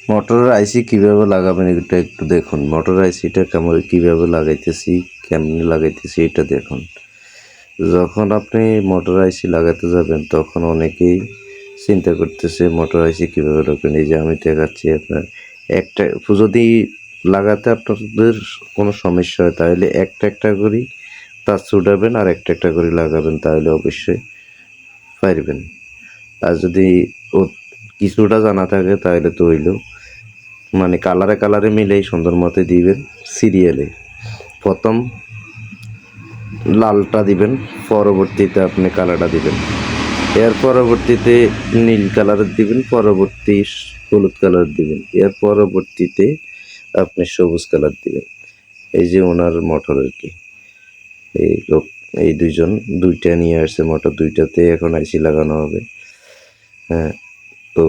মোটরের আইসি কীভাবে লাগাবেন এটা একটু দেখুন। মোটরের আইসিটা কীভাবে লাগাইতেছি, কেমনি লাগাইতেছি এটা দেখুন। যখন আপনি মোটর আইসি লাগাতে যাবেন তখন অনেকেই চিন্তা করতেছে মোটর আইসি কীভাবে রাখবেন। এই যে আমি দেখাচ্ছি আপনার একটা, যদি লাগাতে আপনাদের কোনো সমস্যা হয় তাহলে একটা করেই তার ছুটাবেন আর একটা করে লাগাবেন, তাহলে অবশ্যই পারবেন। আর যদি ও কিছুটা জানা থাকে তাহলে তো হইল, মানে কালারে মিলেই সুন্দর মতো দিবেন। সিরিয়ালে প্রথম লালটা দিবেন, পরবর্তীতে আপনি কালারটা দিবেন, এর পরবর্তীতে নীল কালারের দিবেন, পরবর্তী হলুদ কালার দিবেন, এর পরবর্তীতে আপনি সবুজ কালার দিবেন। এই যে ওনার মোটর আর কি, এই লোক এই দুইটা নিয়ে আসছে মোটর, দুইটাতে এখন আইসি লাগানো হবে। হ্যাঁ, তো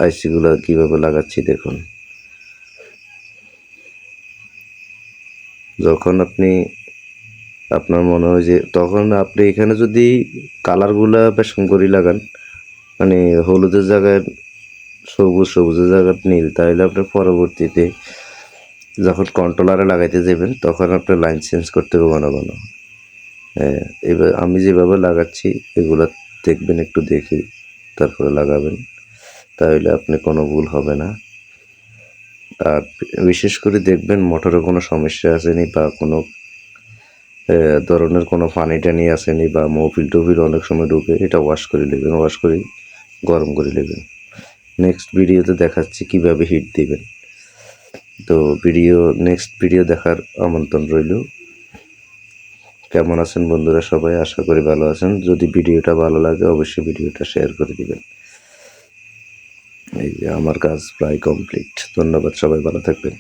আইসিগুলো কীভাবে লাগাচ্ছি দেখুন। যখন আপনার মনে হয় যে, তখন আপনি এখানে যদি কালারগুলা বেশন করে লাগান, মানে হলুদের জায়গায় সবুজ, সবুজের জায়গায় নীল, তাহলে আপনি পরবর্তীতে যখন কন্ট্রোলারে লাগাইতে যাবেন তখন আপনি লাইন চেঞ্জ করতে হবে ঘন ঘন। হ্যাঁ, এবার আমি যেভাবে লাগাচ্ছি এগুলো দেখবেন, একটু দেখি তারপরে লাগাবেন, তাহলে আপনি কোনো ভুল হবে না। আর বিশেষ করে দেখবেন মোটরে কোনো সমস্যা আসেনি বা কোনো ধরনের কোনো পানি টানি আসেনি বা মৌফিল টুফিল অনেক সময় ঢুকে, এটা ওয়াশ করে নেবেন, ওয়াশ করে গরম করে নেবেন। নেক্সট ভিডিওতে দেখাচ্ছি কীভাবে হিট দিবেন। তো নেক্সট ভিডিও দেখার আমন্ত্রণ রইল। কেমন আছেন বন্ধুরা সবাই? আশা করি ভালো আছেন। যদি ভিডিওটা ভালো লাগে অবশ্যই ভিডিওটা শেয়ার করে দিবেন। এই যে আমার কাজ প্রায় কমপ্লিট। ধন্যবাদ, সবাই ভালো থাকবেন।